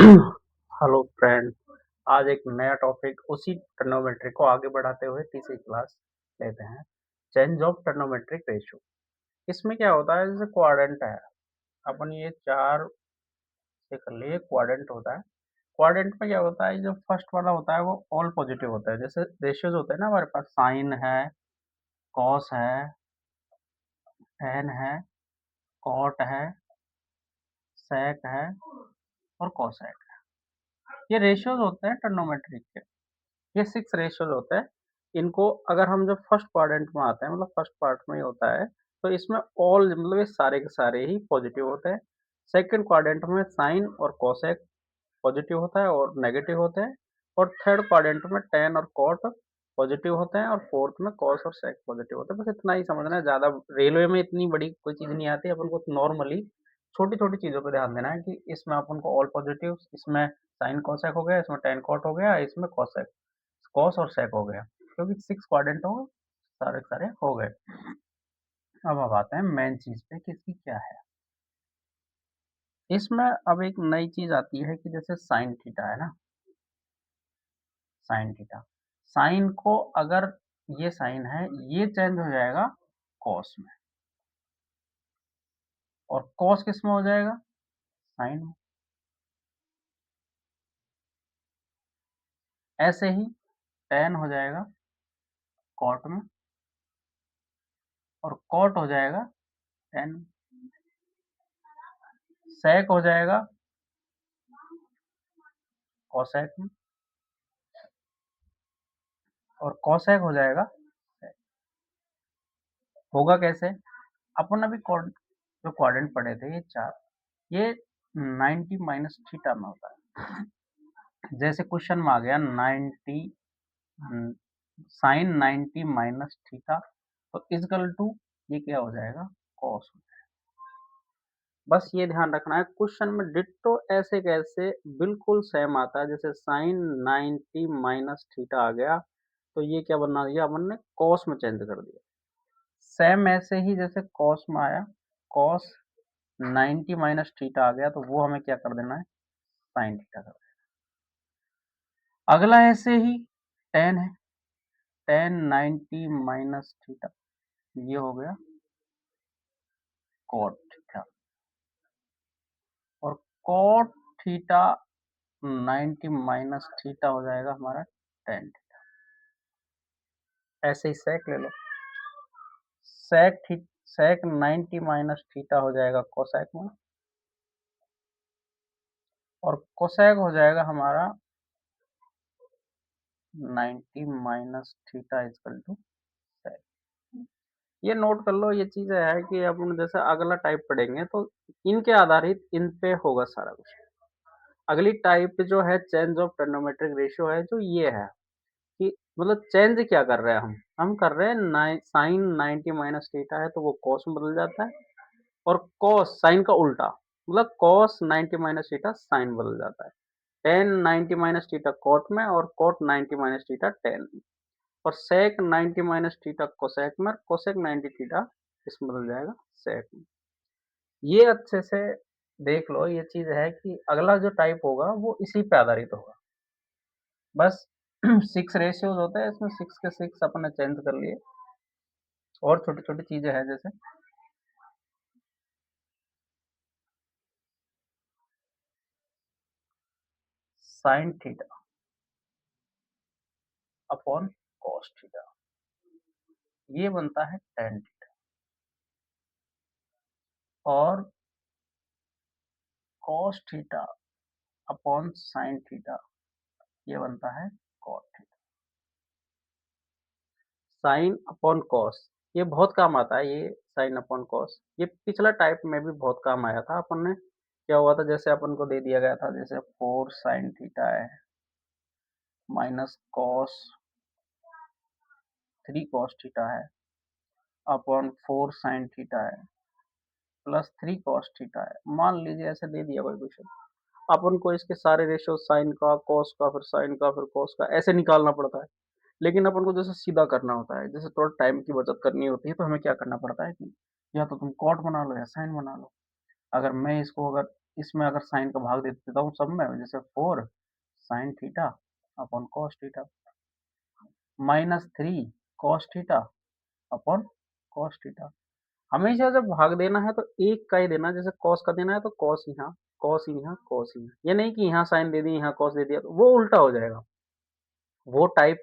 Hello friend. आज एक नया टॉपिक उसी ट्रिग्नोमेट्री को आगे बढ़ाते हुए तीसरी क्लास लेते हैं। Change of trigonometric ratio. इसमें क्या होता है, जैसे क्वाड्रेंट है, अपन ये चार से कर लिए, क्वाड्रेंट होता है। क्वाड्रेंट में क्या होता है, जो फर्स्ट वाला होता है वो ऑल पॉजिटिव होता है। जैसे रेशियोज होते हैं ना, हमारे पास साइन है, कॉस है, टेन है, कॉट है, सेक है और कोसेक। ये रेशियोज होते हैं ट्रिग्नोमेट्रिक के। ये 6 रेशियोज होते हैं। इनको अगर हम जब फर्स्ट क्वाड्रेंट में आते हैं, मतलब फर्स्ट पार्ट में ही होता है, तो इसमें ऑल मतलब ये सारे के सारे ही पॉजिटिव होते हैं। सेकंड क्वाड्रेंट में साइन और कोसेक पॉजिटिव होता है और नेगेटिव होते हैं। और थर्ड क्वाड्रेंट में टेन और कॉट पॉजिटिव होते हैं और फोर्थ में कॉस और सेक पॉजिटिव होते हैं। बस इतना ही समझना है, ज़्यादा रेलवे में इतनी बड़ी कोई चीज़ नहीं आती। अपन को नॉर्मली छोटी छोटी चीज़ों पर ध्यान देना है कि इसमें अपन को ऑल पॉजिटिव, इसमें साइन कोसेक हो गया, इसमें टेन कॉट हो गया, इसमें कोसेक कॉस और सेक हो गया, क्योंकि 6 क्वाड्रेंट हो सारे के सारे हो गए। अब आते हैं मेन चीज पे कि इसकी क्या है। इसमें अब एक नई चीज आती है कि जैसे साइन थीटा है ना, साइन थीटा, साइन को अगर ये साइन है, ये चेंज हो जाएगा कॉस में, और कॉस किस में हो जाएगा, साइन में। ऐसे ही टेन हो जाएगा कॉट में, और कॉट हो जाएगा टेन। सेक हो जाएगा कॉसेक में, और कॉसेक हो जाएगा sec। होगा कैसे, अपन अभी जो क्वाड्रेंट पढ़े थे ये चार, ये 90 माइनस थीटा में होता है। जैसे क्वेश्चन में आ गया 90 साइन 90 माइनस थीटा, तो इजकल टू ये क्या हो जाएगा, कॉस। बस ये ध्यान रखना है, क्वेश्चन में डिट्टो ऐसे कैसे बिल्कुल सेम आता है। जैसे साइन 90 माइनस थीटा आ गया, तो ये क्या बना दिया अपन ने, कॉस में चेंज कर दिया। सेम ऐसे ही जैसे कॉस में आया, कॉस 90 माइनस थीटा आ गया, तो वो हमें क्या कर देना है, साइन थीटा कर देना। अगला ऐसे ही टेन है, टेन 90 माइनस थीटा, ये हो गया कॉट थीटा, और कॉट थीटा 90 माइनस थीटा हो जाएगा हमारा टेन थीटा। ऐसे ही सेक ले लो, सेक 90 माइनस थीटा हो जाएगा कोसेक में, और कोसेक हो जाएगा हमारा 90 माइनस थीटा इजकल टू सेक। ये नोट कर लो, ये चीज़ है कि अपन जैसे अगला टाइप पढ़ेंगे तो इनके आधारित इन पे होगा सारा कुछ। अगली टाइप जो है चेंज ऑफ ट्रिग्नोमेट्रिक रेशियो है, जो ये है कि मतलब चेंज क्या कर रहे हैं हम कर रहे हैं साइन 90 माइनस थीटा है तो वो कॉस में बदल जाता है, और कॉस साइन का उल्टा, मतलब कॉस 90 माइनस थीटा साइन बदल जाता है, टेन 90 माइनस थीटा कॉट में, और कॉट 90 माइनस थीटा टेन में, और सेक 90 माइनस थीटा कोसेक में, कोसेक 90 थीटा इसमें बदल जाएगा सेक में। ये अच्छे से देख लो, ये चीज है कि अगला जो टाइप होगा वो इसी पे आधारित होगा। बस 6 रेशियोज होते हैं इसमें, 6 के 6 अपन ने चेंज कर लिए, और छोटी छोटी चीजें हैं जैसे sine theta upon cos theta, ये बनता है टेन थीटा, और cos theta upon sine theta, ये बनता है cot theta. Sine upon cos ये बहुत काम आता है, ये साइन अपॉन कॉस ये पिछला टाइप में भी बहुत काम आया था। अपन ने क्या हुआ था, जैसे अपन को दे दिया गया था, जैसे 4 साइन थीटा है माइनस कॉस 3 कॉस थीटा है अपॉन 4 साइन थीटा है प्लस 3 कॉस थीटा है। मान लीजिए ऐसे दे दिया कोई क्वेश्चन, अपन को इसके सारे रेशियो साइन का, कॉस का, फिर साइन का, फिर कॉस का, ऐसे निकालना पड़ता है। लेकिन अपन को जैसे सीधा करना होता है, जैसे थोड़ा टाइम की बचत करनी होती है, तो हमें क्या करना पड़ता है कि या तो तुम कॉट बना लो या साइन बना लो। अगर मैं इसको अगर इसमें अगर साइन का भाग दे देता हूँ सब में, जैसे 4 sign theta upon cos theta, -3 cos theta upon cos theta. हमेशा जब भाग देना है तो एक का ही देना, जैसे कॉस का देना है तो कॉस यहाँ, कॉस यहाँ, कॉस यहाँ। ये नहीं कि यहाँ साइन दे दी, यहाँ कॉस दे दिया, तो वो उल्टा हो जाएगा। वो टाइप,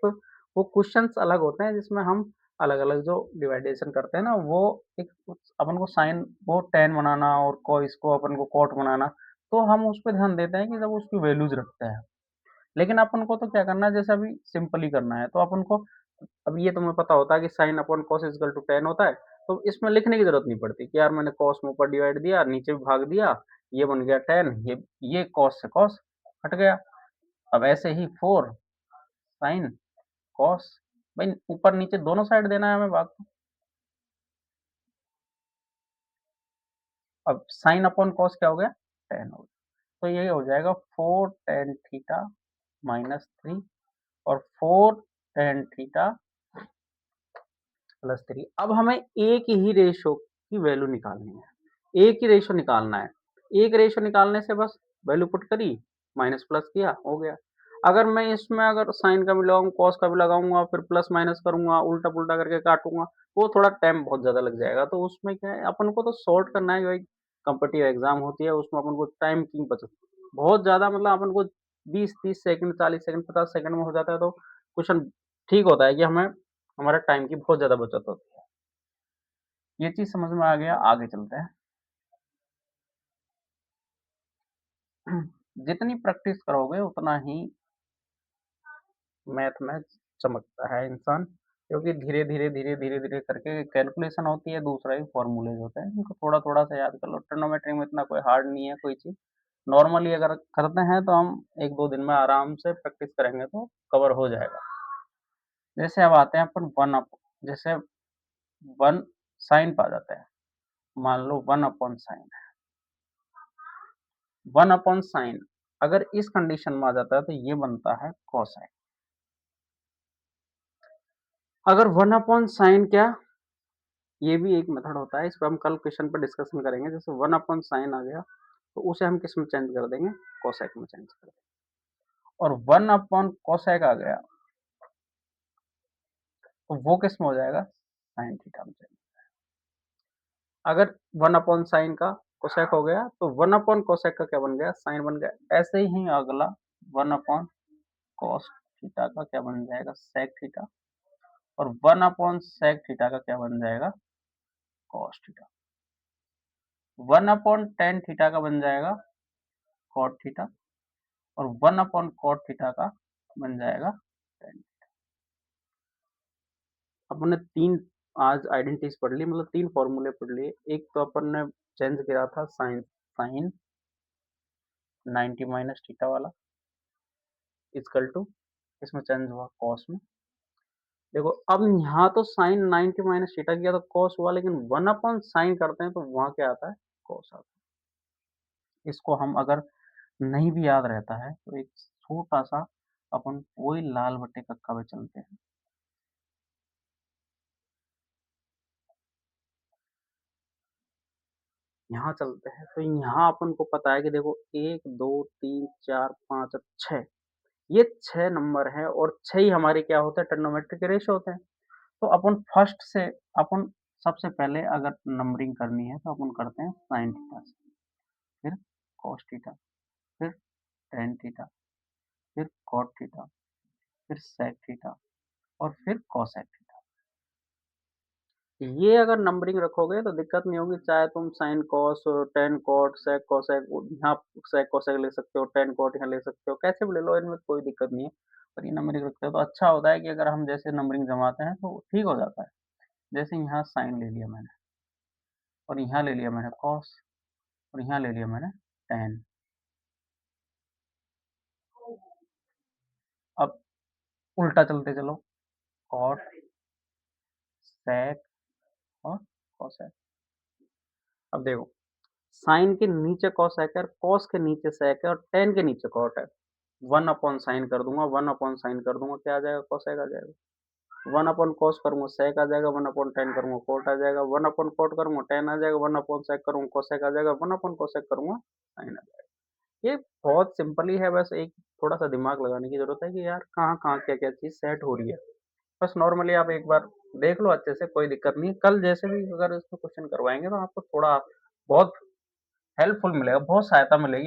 वो क्वेश्चंस अलग होते हैं जिसमें हम अलग-अलग जो डिवाइडेशन करते हैं ना, वो एक अपन को साइन वो tan बनाना और cos को अपन को cot बनाना, तो हम उस पे ध्यान देते हैं कि जब उसकी वैल्यूज रखते हैं। लेकिन अपन को तो क्या करना है, जैसे अभी सिंपल ही करना है, तो अपन को अब ये तुम्हें पता होता है कि sin upon cos is equal to tan होता है, तो इसमें लिखने की जरूरत नहीं पड़ती कि यार मैंने cos में ऊपर डिवाइड दिया, नीचे भी भाग दिया, ये बन गया tan, ये cos से cos हट गया। अब ऐसे ही 4 sin cos, भाई ऊपर नीचे दोनों साइड देना है हमें भाग को। अब sin अपॉन cos क्या हो गया, tan हो गया। तो ये हो जाएगा 4 tan थीटा -3 और 4 tan थीटा +3। अब हमें एक ही रेशो की वैल्यू निकालनी है, एक ही रेशो निकालना है। एक रेशो निकालने से बस वैल्यू पुट करी, माइनस प्लस किया, हो गया। अगर मैं इसमें अगर साइन का भी लगाऊं, कॉस का भी लगाऊंगा, फिर प्लस माइनस करूंगा, उल्टा पुल्टा करके काटूंगा, वो थोड़ा टाइम बहुत ज्यादा लग जाएगा। तो उसमें क्या है, अपन को तो शॉर्ट करना है, भाई कॉम्पिटिटिव एग्जाम होती है, उसमें अपन को टाइम की बचत बहुत ज्यादा, मतलब अपन को 20-30 सेकंड, 40 सेकंड, 50 सेकंड में हो जाता है, तो क्वेश्चन ठीक होता है कि हमें हमारा टाइम की बहुत ज्यादा बचत होती है। ये चीज समझ में आ गया, आगे चलते हैं। जितनी प्रैक्टिस करोगे उतना ही मैथ में चमकता है इंसान, क्योंकि धीरे धीरे धीरे धीरे धीरे करके कैलकुलेशन होती है, दूसरा ही फॉर्मूलेज होते हैं, इनको थोड़ा थोड़ा सा याद कर लो। ट्रिग्नोमेट्री में इतना कोई हार्ड नहीं है कोई चीज, नॉर्मली अगर करते हैं तो हम 1-2 दिन में आराम से प्रैक्टिस करेंगे तो कवर हो जाएगा। जैसे अब आते हैं अपन वन अप, जैसे वन साइन पा जाते हैं, मान लो 1/sin है, 1/sin अगर इस कंडीशन में आ जाता है तो ये बनता है कोसाइन। अगर 1/sin क्या, ये भी एक मेथड होता है, इस पर हम कल क्वेश्चन पर डिस्कशन करेंगे। जैसे 1/sin आ गया तो उसे हम किस में चेंज कर देंगे, कोसेक में चेंज कर देंगे। और 1/cosec आ गया तो वो किस में हो जाएगा, साइन थीटा में चेंज। अगर 1/sin का कोसेक हो गया तो 1/cosec का क्या बन गया, साइन बन गया। ऐसे ही अगला 1/cos थीटा का क्या बन जाएगा, sec थीटा, और 1/sec थीटा का क्या बन जाएगा, cos थीटा। 1/tan थीटा का बन जाएगा cot थीटा, और 1/cot थीटा का बन जाएगा tan। अपन ने 3 आज आइडेंटिटीज पढ़ ली, मतलब 3 फॉर्मूले पढ़ लिए। एक तो अपन ने चेंज किया था साइन, साइन 90 माइनस थीटा वाला इक्वल टू, इसमें चेंज हुआ कॉस में। देखो अब यहाँ तो साइन 90 माइनस थीटा किया तो कॉस हुआ, लेकिन 1/sin करते हैं तो वहां क्या आता है, कॉस आता है। इसको हम अगर नहीं भी याद रहता है तो एक छोटा सा अपन वही लाल बट्टे कक्का पे चलते हैं। यहाँ चलते हैं तो यहाँ अपन को पता है कि देखो 1 2 3 4 5 6, ये 6 नंबर है, और 6 ही हमारे क्या होते हैं, ट्रिग्नोमेट्रिक रेशो होते हैं। तो अपन फर्स्ट से अपन सबसे पहले अगर नंबरिंग करनी है तो अपन करते हैं साइन थीटा से, फिर कॉस थीटा, फिर टेन थीटा, फिर कॉट थीटा, फिर सेक थीटा, और फिर कॉसेक थीटा। ये अगर नंबरिंग रखोगे तो दिक्कत नहीं होगी, चाहे तुम sine cos, tan cot, sec cosec, यहाँ सेक कॉसेक ले सकते हो, टेन कॉट यहाँ ले सकते हो, कैसे भी ले लो, इनमें कोई दिक्कत नहीं है। पर ये नंबरिंग रखते हो तो अच्छा होता है कि अगर हम जैसे नंबरिंग जमाते हैं तो ठीक हो जाता है। जैसे यहाँ साइन ले लिया मैंने, और यहाँ ले लिया मैंने कॉस, और यहाँ ले लिया मैंने टेन। अब उल्टा चलते चलो, कॉट, सेक और कॉसेक। अब देखो साइन के नीचे कॉसेक है, कॉस के नीचे सेक है, और टेन के नीचे कॉट है। 1/sin कर दूंगा, 1/sin कर दूंगा, क्या आ जाएगा, कॉसेक आ जाएगा। वन अपन कॉस करूंगा सेक आ जाएगा, वन अपन टेन करूंगा कोट आ जाएगा, वन अपन कोट करूंगा टेन आ जाएगा, वन अपन सेक करूंगा कोसेक आ जाएगा, वन अपन कोसेक करूंगा साइन आ जाएगा। ये बहुत सिंपल ही है, बस एक थोड़ा सा दिमाग लगाने की जरूरत है कि यार कहाँ कहाँ क्या क्या चीज सेट हो रही है। बस नॉर्मली आप एक बार देख लो अच्छे से, कोई दिक्कत नहीं। कल जैसे भी अगर इसमें क्वेश्चन करवाएंगे तो आपको थोड़ा बहुत हेल्पफुल मिलेगा, बहुत सहायता मिलेगी।